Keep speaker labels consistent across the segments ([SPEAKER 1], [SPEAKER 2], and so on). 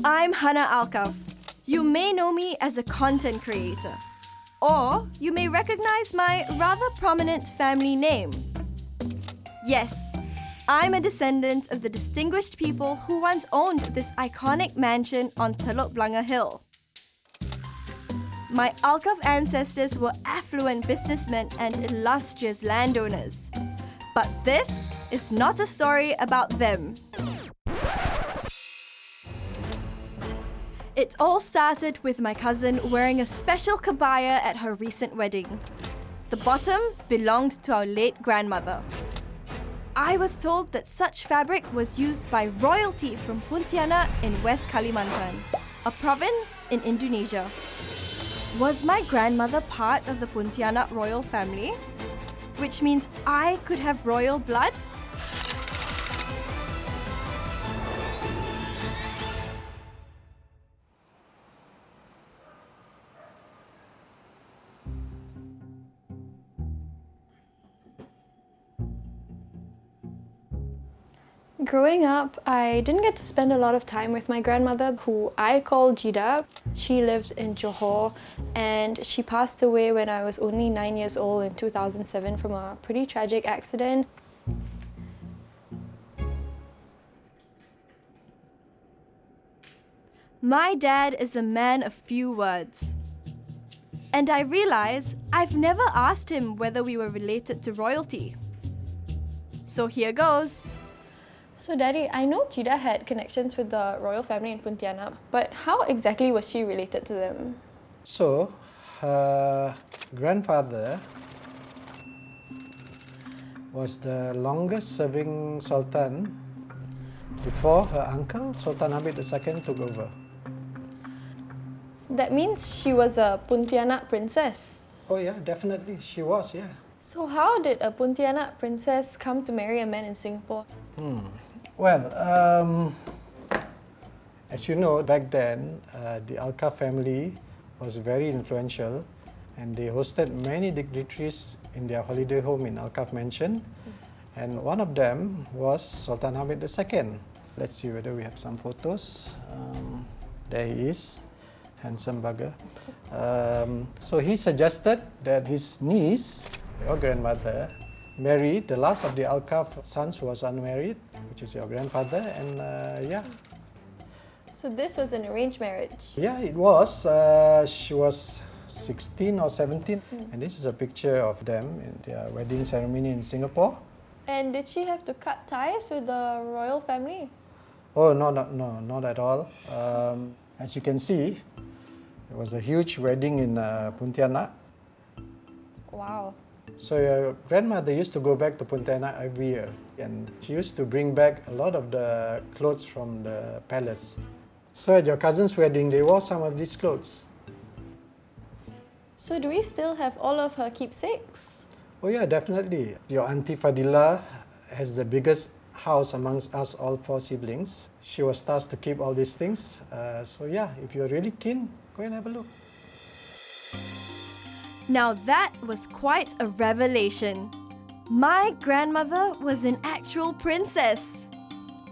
[SPEAKER 1] I'm Hannah Alkaff. You may know me as a content creator, or you may recognize my rather prominent family name. Yes, I'm a descendant of the distinguished people who once owned this iconic mansion on Telok Blangah Hill. My Alkaff ancestors were affluent businessmen and illustrious landowners. But this is not a story about them. It all started with my cousin wearing a special kebaya at her recent wedding. The bottom belonged to our late grandmother. I was told that such fabric was used by royalty from Pontianak in West Kalimantan, a province in Indonesia. Was my grandmother part of the Pontianak royal family? Which means I could have royal blood?
[SPEAKER 2] Growing up, I didn't get to spend a lot of time with my grandmother, who I call Jida. She lived in Johor and she passed away when I was only 9 years old in 2007 from a pretty tragic accident.
[SPEAKER 1] My dad is a man of few words. And I realize I've never asked him whether we were related to royalty. So here goes.
[SPEAKER 2] So Daddy, I know Jida had connections with the royal family in Pontianak, but how exactly was she related to them?
[SPEAKER 3] So, her grandfather was the longest serving Sultan before her uncle, Sultan Hamid II, took over.
[SPEAKER 2] That means she was a Pontianak princess.
[SPEAKER 3] Oh yeah, definitely, she was, yeah.
[SPEAKER 2] So how did a Pontianak princess come to marry a man in Singapore?
[SPEAKER 3] Well, as you know, back then, the Alkaff family was very influential and they hosted many dignitaries in their holiday home in Alkaff Mansion. And one of them was Sultan Hamid II. Let's see whether we have some photos. There he is, handsome bugger. So he suggested that his niece, your grandmother, marry the last of the Alkaff sons who was unmarried, which is your grandfather, and yeah.
[SPEAKER 2] So this was an arranged marriage?
[SPEAKER 3] Yeah, it was. She was 16 or 17, and this is a picture of them in their wedding ceremony in Singapore.
[SPEAKER 2] And did she have to cut ties with the royal family?
[SPEAKER 3] Oh, no, not at all. As you can see, it was a huge wedding in Pontianak.
[SPEAKER 2] Wow.
[SPEAKER 3] So your grandmother used to go back to Pontianak every year, and she used to bring back a lot of the clothes from the palace. So at your cousin's wedding, they wore some of these clothes.
[SPEAKER 2] So do we still have all of her keepsakes?
[SPEAKER 3] Oh yeah, definitely. Your Auntie Fadila has the biggest house amongst us all four siblings. She was tasked to keep all these things. So yeah, if you're really keen, go and have a look.
[SPEAKER 1] Now that was quite a revelation. My grandmother was an actual princess.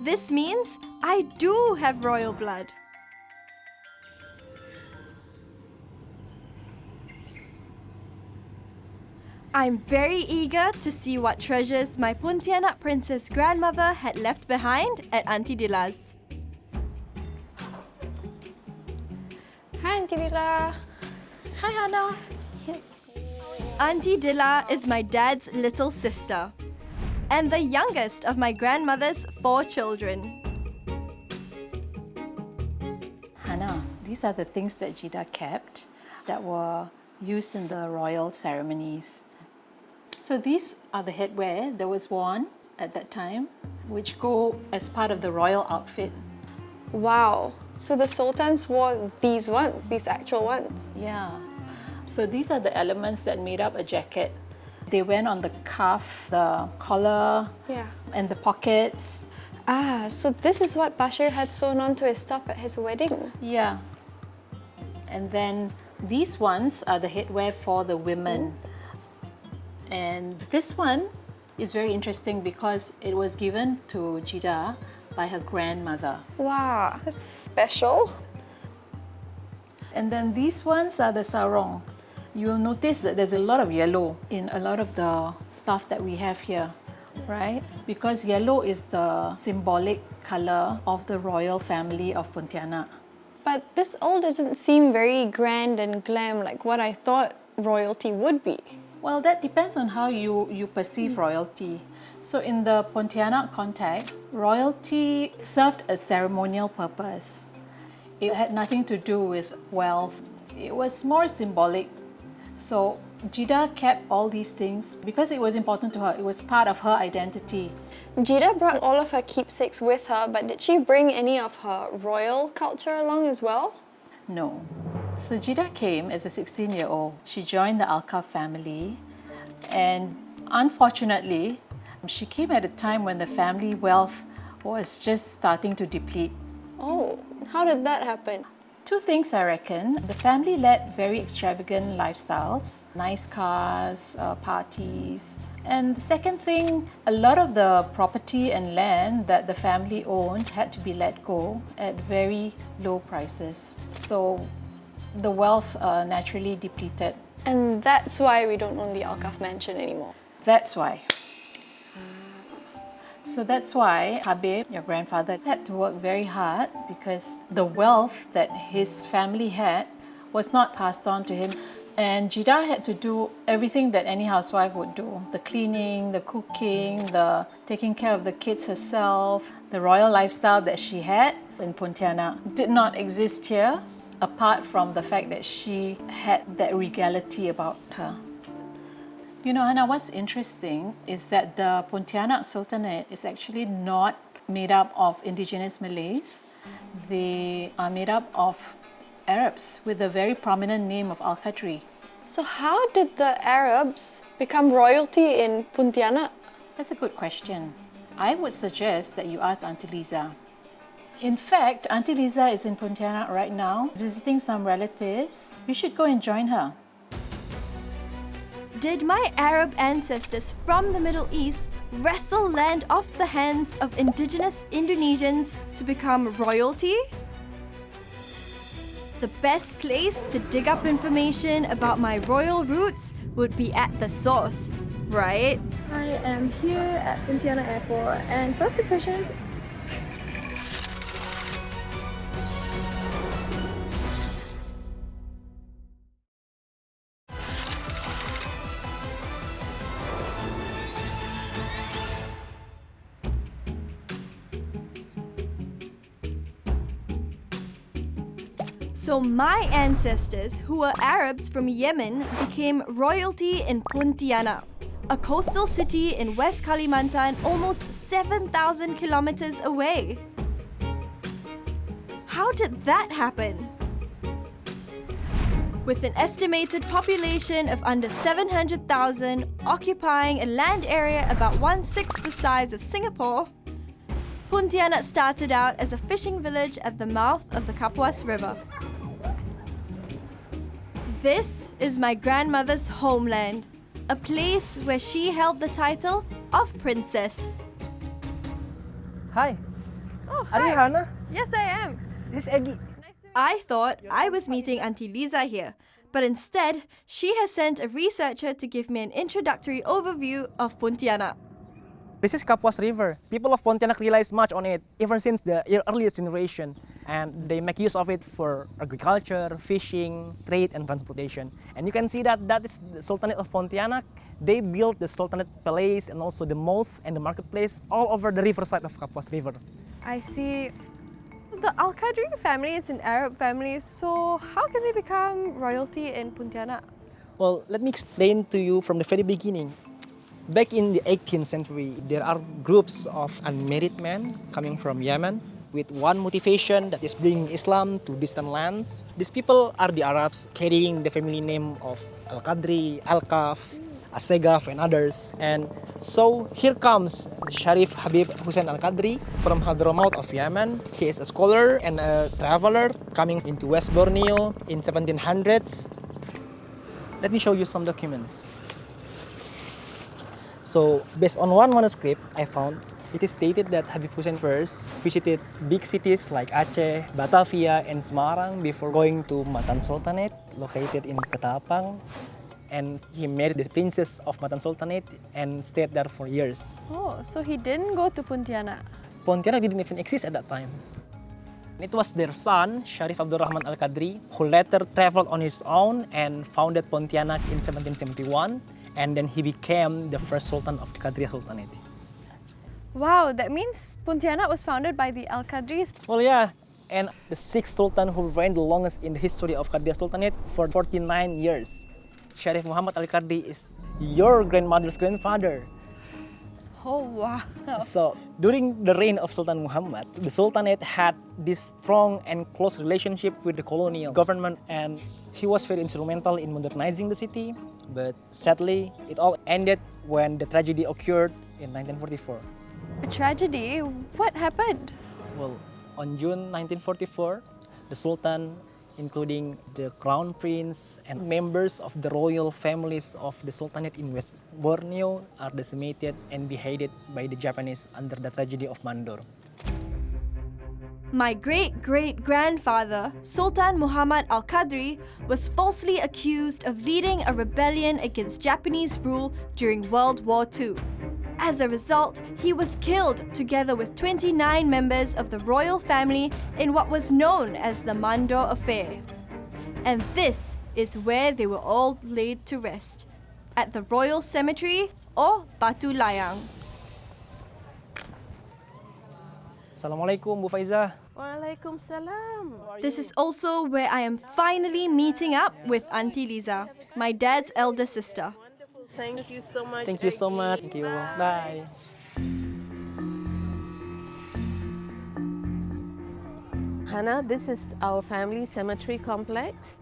[SPEAKER 1] This means I do have royal blood. I'm very eager to see what treasures my Pontianak princess grandmother had left behind at Auntie Dila's.
[SPEAKER 2] Hi, Auntie Dila.
[SPEAKER 1] Hi, Hannah. Auntie Dila is my dad's little sister and the youngest of my grandmother's 4 children.
[SPEAKER 4] Hannah, these are the things that Jida kept that were used in the royal ceremonies. So these are the headwear that was worn at that time, which go as part of the royal outfit.
[SPEAKER 2] Wow. So the sultans wore these ones, these actual ones?
[SPEAKER 4] Yeah. So these are the elements that made up a jacket. They went on the cuff, the collar, and the pockets.
[SPEAKER 2] Ah, so this is what Bashir had sewn onto his top at his wedding?
[SPEAKER 4] Yeah. And then these ones are the headwear for the women. And this one is very interesting because it was given to Jida by her grandmother.
[SPEAKER 2] Wow, that's special.
[SPEAKER 4] And then these ones are the sarong. You'll notice that there's a lot of yellow in a lot of the stuff that we have here, right? Because yellow is the symbolic color of the royal family of Pontianak.
[SPEAKER 2] But this all doesn't seem very grand and glam like what I thought royalty would be.
[SPEAKER 4] Well, that depends on how you perceive royalty. So in the Pontianak context, royalty served a ceremonial purpose. It had nothing to do with wealth. It was more symbolic. So Jida kept all these things because it was important to her. It was part of her identity.
[SPEAKER 2] Jida brought all of her keepsakes with her, but did she bring any of her royal culture along as well?
[SPEAKER 4] No. So Jida came as a 16-year-old. She joined the Alkaff family, and unfortunately, she came at a time when the family wealth was just starting to deplete.
[SPEAKER 2] Oh, how did that happen?
[SPEAKER 4] Two things, I reckon. The family led very extravagant lifestyles, nice cars, parties. And the second thing, a lot of the property and land that the family owned had to be let go at very low prices. So the wealth naturally depleted.
[SPEAKER 2] And that's why we don't own the Alkaff mansion anymore.
[SPEAKER 4] That's why. So that's why Habib, your grandfather, had to work very hard because the wealth that his family had was not passed on to him. And Jida had to do everything that any housewife would do. The cleaning, the cooking, the taking care of the kids herself. The royal lifestyle that she had in Pontianak did not exist here, apart from the fact that she had that regality about her. You know, Hannah, what's interesting is that the Pontianak Sultanate is actually not made up of indigenous Malays. They are made up of Arabs with the very prominent name of Al-Qadri.
[SPEAKER 2] So how did the Arabs become royalty in Pontianak?
[SPEAKER 4] That's a good question. I would suggest that you ask Auntie Liza. In fact, Auntie Liza is in Pontianak right now, visiting some relatives. You should go and join her.
[SPEAKER 1] Did my Arab ancestors from the Middle East wrestle land off the hands of indigenous Indonesians to become royalty? The best place to dig up information about my royal roots would be at the source, right?
[SPEAKER 2] I am here at Pontianak Airport, and first impressions.
[SPEAKER 1] So my ancestors, who were Arabs from Yemen, became royalty in Pontianak, a coastal city in West Kalimantan almost 7,000 kilometers away. How did that happen? With an estimated population of under 700,000, occupying a land area about 1/6 the size of Singapore, Pontianak started out as a fishing village at the mouth of the Kapuas River. This is my grandmother's homeland, a place where she held the title of princess.
[SPEAKER 5] Hi.
[SPEAKER 1] Oh,
[SPEAKER 5] Are you Hannah?
[SPEAKER 1] Yes, I am.
[SPEAKER 5] This is Eggy.
[SPEAKER 1] I thought I was meeting Auntie Liza here, but instead, she has sent a researcher to give me an introductory overview of Pontianak.
[SPEAKER 5] This is Kapuas River. People of Pontianak relies much on it, even since the earliest generation. And they make use of it for agriculture, fishing, trade, and transportation. And you can see that is the Sultanate of Pontianak. They built the Sultanate Palace and also the mosque and the marketplace all over the riverside of Kapuas River.
[SPEAKER 1] I see. The Al-Qadri family is an Arab family, so how can they become royalty in Pontianak?
[SPEAKER 5] Well, let me explain to you from the very beginning. Back in the 18th century, there are groups of unmarried men coming from Yemen with one motivation, that is bringing Islam to distant lands. These people are the Arabs carrying the family name of Al-Qadri, Alkaff, Assegaf, and others. And so here comes Sharif Habib Hussein Al-Qadri from Hadramaut of Yemen. He is a scholar and a traveler coming into West Borneo in 1700s. Let me show you some documents. So based on one manuscript I found, It is stated that Habib Hussein first visited big cities like Aceh, Batavia, and Semarang before going to Matan Sultanate, located in Ketapang. And he married the princess of Matan Sultanate and stayed there for years.
[SPEAKER 2] Oh, so he didn't go to Pontianak.
[SPEAKER 5] Pontianak didn't even exist at that time. It was their son, Sharif Abdurrahman Al-Qadri, who later traveled on his own and founded Pontianak in 1771, and then he became the first sultan of the Qadriyah Sultanate.
[SPEAKER 2] Wow, that means Pontianak was founded by the Al-Qadris.
[SPEAKER 5] Well, yeah, and the sixth sultan who reigned the longest in the history of Qadriyah Sultanate for 49 years. Sharif Muhammad Al-Qadri is your grandmother's grandfather.
[SPEAKER 2] Oh, wow.
[SPEAKER 5] So, during the reign of Sultan Muhammad, the Sultanate had this strong and close relationship with the colonial government, and he was very instrumental in modernizing the city. But sadly, it all ended when the tragedy occurred in 1944.
[SPEAKER 2] A tragedy? What happened?
[SPEAKER 5] Well, on June 1944, the Sultan, including the Crown Prince and members of the royal families of the Sultanate in West Borneo, are decimated and beheaded by the Japanese under the tragedy of Mandor.
[SPEAKER 1] My great-great-grandfather, Sultan Muhammad Al-Qadri, was falsely accused of leading a rebellion against Japanese rule during World War II. As a result, he was killed together with 29 members of the royal family in what was known as the Mandor Affair. And this is where they were all laid to rest, at the Royal Cemetery or Batu Layang.
[SPEAKER 5] Assalamualaikum, Bu Faiza.
[SPEAKER 6] Waalaikumsalam.
[SPEAKER 1] This is also where I am finally meeting up with Auntie Liza, my dad's elder sister.
[SPEAKER 6] Wonderful. Thank you so much.
[SPEAKER 5] Thank you so
[SPEAKER 6] Aggie.
[SPEAKER 5] much. Thank you. Bye.
[SPEAKER 6] Hannah, this is our family cemetery complex.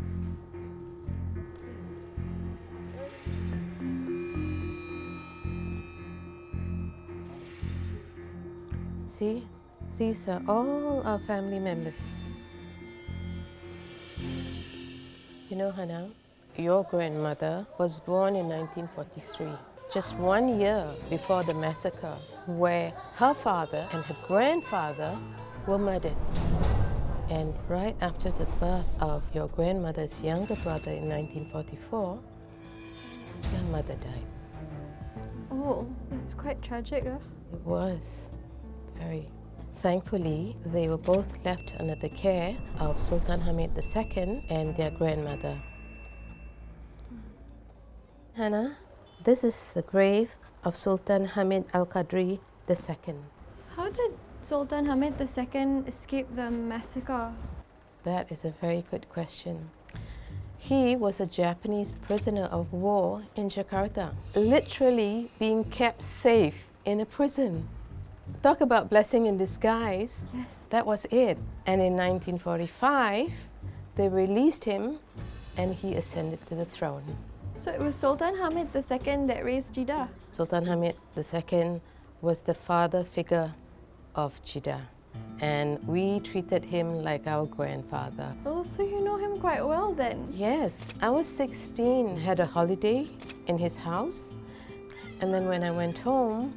[SPEAKER 6] See, these are all our family members. You know, Hannah, your grandmother was born in 1943, just 1 year before the massacre, where her father and her grandfather were murdered. And right after the birth of your grandmother's younger brother in 1944, your mother died.
[SPEAKER 2] Oh, that's quite tragic.
[SPEAKER 6] It was very. Thankfully, they were both left under the care of Sultan Hamid II and their grandmother. Hannah, this is the grave of Sultan Hamid Al-Qadri II.
[SPEAKER 2] How did Sultan Hamid II escape the massacre?
[SPEAKER 6] That is a very good question. He was a Japanese prisoner of war in Jakarta, literally being kept safe in a prison. Talk about blessing in disguise.
[SPEAKER 2] Yes.
[SPEAKER 6] That was it. And in 1945, they released him and he ascended to the throne.
[SPEAKER 2] So it was Sultan Hamid II that raised Jeddah.
[SPEAKER 6] Sultan Hamid II was the father figure of Jeddah, and we treated him like our grandfather.
[SPEAKER 2] Oh, so you know him quite well then.
[SPEAKER 6] Yes, I was 16, had a holiday in his house, and then when I went home,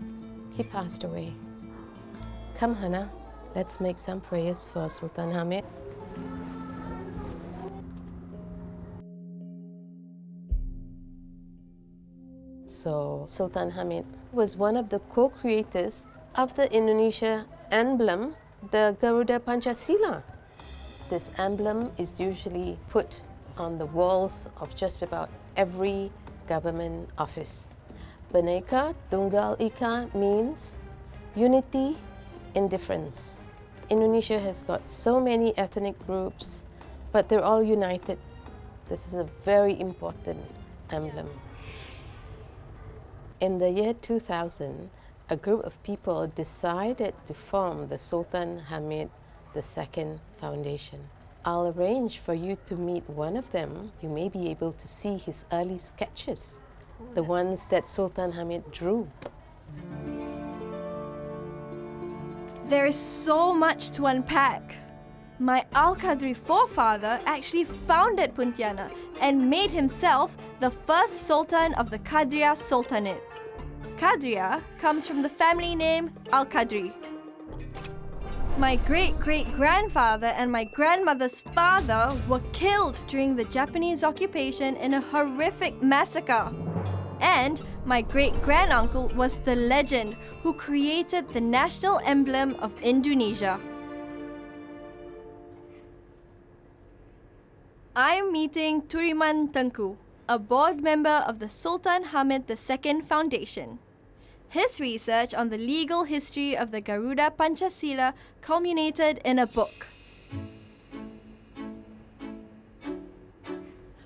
[SPEAKER 6] he passed away. Come, Hannah, let's make some prayers for Sultan Hamid. So, Sultan Hamid was one of the co-creators of the Indonesia emblem, the Garuda Pancasila. This emblem is usually put on the walls of just about every government office. Bhinneka Tunggal Ika means unity in difference. Indonesia has got so many ethnic groups, but they're all united. This is a very important emblem. In the year 2000, a group of people decided to form the Sultan Hamid II Foundation. I'll arrange for you to meet one of them. You may be able to see his early sketches, the ones that Sultan Hamid drew.
[SPEAKER 1] There is so much to unpack. My Al-Qadri forefather actually founded Pontianak and made himself the first sultan of the Qadriyah Sultanate. Qadriya comes from the family name Al-Qadri. My great-great-grandfather and my grandmother's father were killed during the Japanese occupation in a horrific massacre. And my great-granduncle was the legend who created the national emblem of Indonesia. I'm meeting Turiman Tengku, a board member of the Sultan Hamid II Foundation. His research on the legal history of the Garuda Pancasila culminated in a book.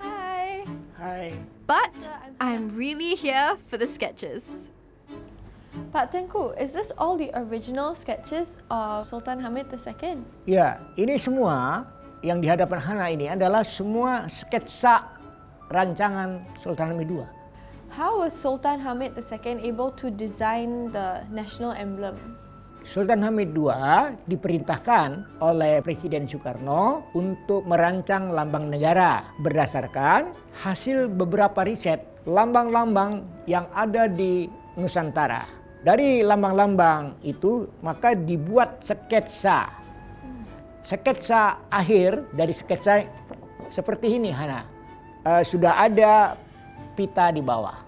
[SPEAKER 1] Hi.
[SPEAKER 7] Hai.
[SPEAKER 1] But I'm really here for the sketches.
[SPEAKER 2] Pak Tengku, is this all the original sketches of Sultan Hamid II?
[SPEAKER 7] Ya, ini semua yang di hadapan Hannah ini adalah semua sketsa rancangan Sultan Hamid II.
[SPEAKER 2] How was Sultan Hamid II able to design the national emblem?
[SPEAKER 7] Sultan Hamid II diperintahkan oleh Presiden Soekarno untuk merancang lambang negara berdasarkan hasil beberapa riset lambang-lambang yang ada di Nusantara. Dari lambang-lambang itu maka dibuat sketsa. Sketsa akhir dari sketsa seperti ini, Hannah. Sudah ada pita di bawah,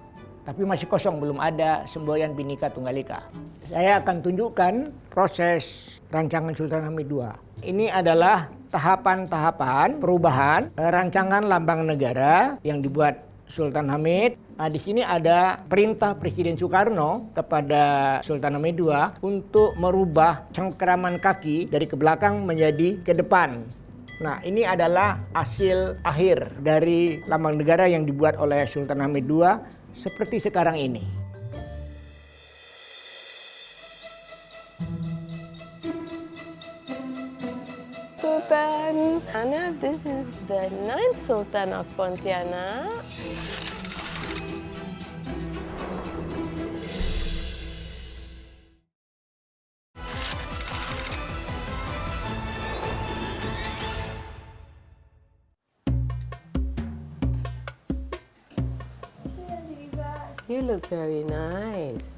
[SPEAKER 7] tapi masih kosong, belum ada semboyan Bhinneka Tunggal Ika. Saya akan tunjukkan proses rancangan Sultan Hamid II. Ini adalah tahapan-tahapan perubahan rancangan lambang negara yang dibuat Sultan Hamid. Nah, di sini ada perintah Presiden Soekarno kepada Sultan Hamid II untuk merubah cengkeraman kaki dari ke belakang menjadi ke depan. Nah, ini adalah hasil akhir dari lambang negara yang dibuat oleh Sultan Hamid II seperti sekarang ini.
[SPEAKER 6] Sultan Hannah, this is the 9th Sultan of Pontianak. You look very nice.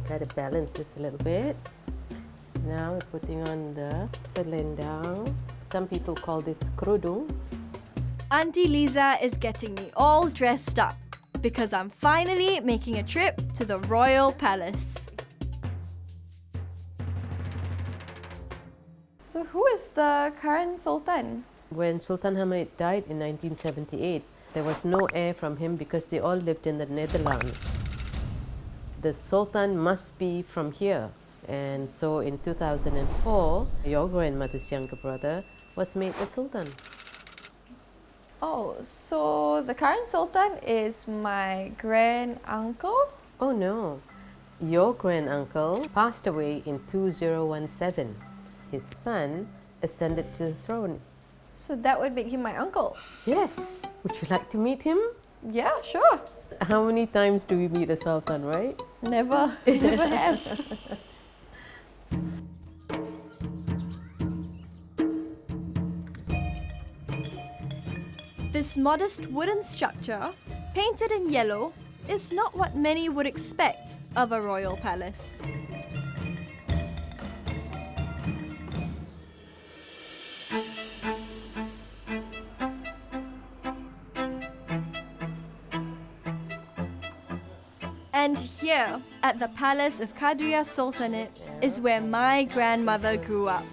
[SPEAKER 6] Gotta balance this a little bit. Now we're putting on the selendang. Some people call this kerudung.
[SPEAKER 1] Auntie Liza is getting me all dressed up because I'm finally making a trip to the royal palace.
[SPEAKER 2] So who is the current Sultan?
[SPEAKER 6] When Sultan Hamid died in 1978, there was no heir from him because they all lived in the Netherlands. The Sultan must be from here. And so in 2004, your grandmother's younger brother was made the Sultan.
[SPEAKER 2] Oh, so the current Sultan is my grand-uncle?
[SPEAKER 6] Oh no, your granduncle passed away in 2017. His son ascended to the throne.
[SPEAKER 2] So that would make him my uncle?
[SPEAKER 6] Yes, would you like to meet him?
[SPEAKER 2] Yeah, sure.
[SPEAKER 6] How many times do we meet a Sultan, right?
[SPEAKER 2] Never, never have.
[SPEAKER 1] This modest wooden structure, painted in yellow, is not what many would expect of a royal palace. And here, at the palace of Qadriya Sultanate, is where my grandmother grew up.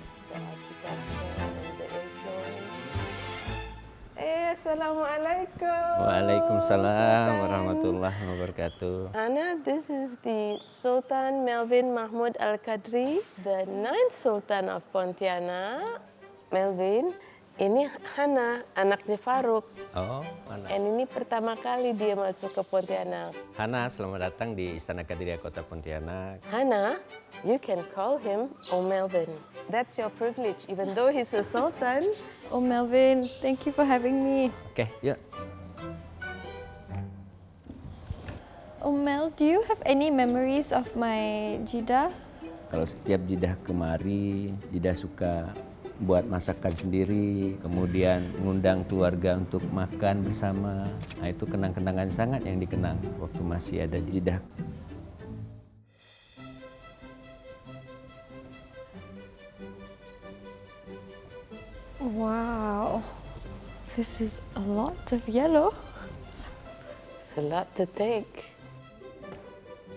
[SPEAKER 6] Assalamualaikum.
[SPEAKER 8] Waalaikumsalam warahmatullahi wabarakatuh.
[SPEAKER 6] Hannah, this is the Sultan Melvin Mahmud Al-Qadri, the 9th Sultan of Pontianak. Melvin, ini Hannah, anaknya Farouk.
[SPEAKER 8] Oh, mana?
[SPEAKER 6] Dan ini pertama kali dia masuk ke Pontianak.
[SPEAKER 8] Hannah, selamat datang di Istana Qadriya Kota Pontianak.
[SPEAKER 6] Hannah, you can call him Melvin. That's your privilege, even though he's a sultan.
[SPEAKER 2] Oh, Melvin, thank you for having me.
[SPEAKER 8] Oke, yuk.
[SPEAKER 2] Oh, Mel, do you have any memories of my Jida?
[SPEAKER 8] Kalau setiap Jidah kemari, Jidah suka buat masakan sendiri, kemudian ngundang keluarga untuk makan bersama. Nah, itu kenang-kenangan sangat yang dikenang waktu masih ada di Jidah.
[SPEAKER 2] Wow, this is a lot of yellow.
[SPEAKER 6] It's a lot to take.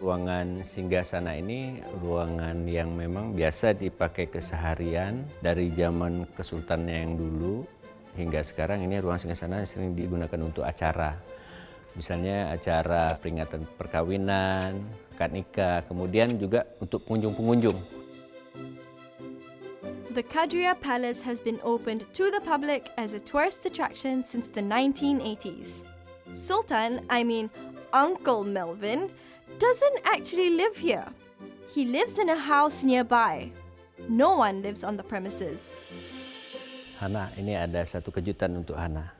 [SPEAKER 8] Ruangan singgasana ini ruangan yang memang biasa dipakai keseharian dari zaman kesultanannya yang dulu hingga sekarang. Ini ruang singgasana sering digunakan untuk acara. Misalnya acara peringatan perkawinan, akad nikah, kemudian juga untuk pengunjung-pengunjung.
[SPEAKER 1] The Kadria Palace has been opened to the public as a tourist attraction since the 1980s. Sultan, Uncle Melvin, doesn't actually live here. He lives in a house nearby. No one lives on the premises.
[SPEAKER 8] Hannah, ini ada satu kejutan untuk Hannah.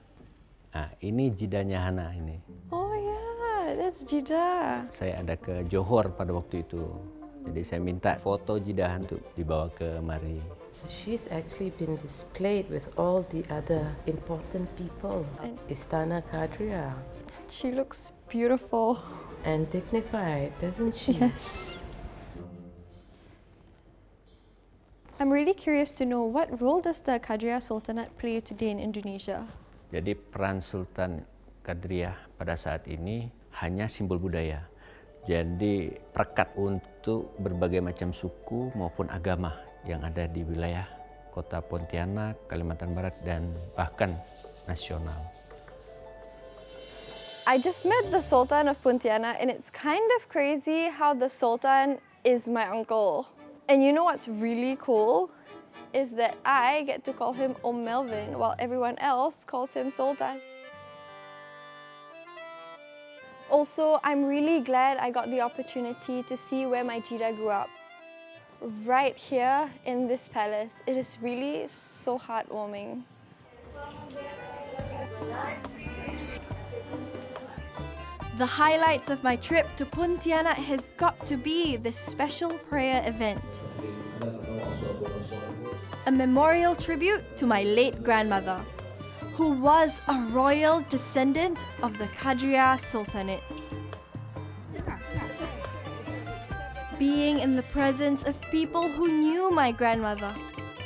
[SPEAKER 8] Nah, ini jidahnya Hannah ini.
[SPEAKER 2] Oh yeah, that's Jeddah.
[SPEAKER 8] Saya ada ke Johor pada waktu itu. Jadi saya minta foto jidah untuk dibawa ke mari.
[SPEAKER 6] So she's actually been displayed with all the other important people. Istana Kadria.
[SPEAKER 2] She looks beautiful.
[SPEAKER 6] And dignified, doesn't she?
[SPEAKER 2] Yes. I'm really curious to know, what role does the Kadria Sultanate play today in Indonesia?
[SPEAKER 8] Jadi peran Sultan Kadriah pada saat ini hanya simbol budaya. Jadi perekat untuk berbagai macam suku maupun agama yang ada di wilayah kota Pontianak, Kalimantan Barat, dan bahkan nasional.
[SPEAKER 2] I just met the Sultan of Pontianak, and it's kind of crazy how the Sultan is my uncle. And you know what's really cool? Is that I get to call him Melvin while everyone else calls him Sultan. Also, I'm really glad I got the opportunity to see where my Jeddah grew up. Right here in this palace, it is really so heartwarming.
[SPEAKER 1] The highlight of my trip to Pontianak has got to be this special prayer event. A memorial tribute to my late grandmother, who was a royal descendant of the Kadria Sultanate. Being in the presence of people who knew my grandmother,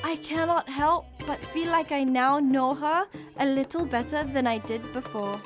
[SPEAKER 1] I cannot help but feel like I now know her a little better than I did before.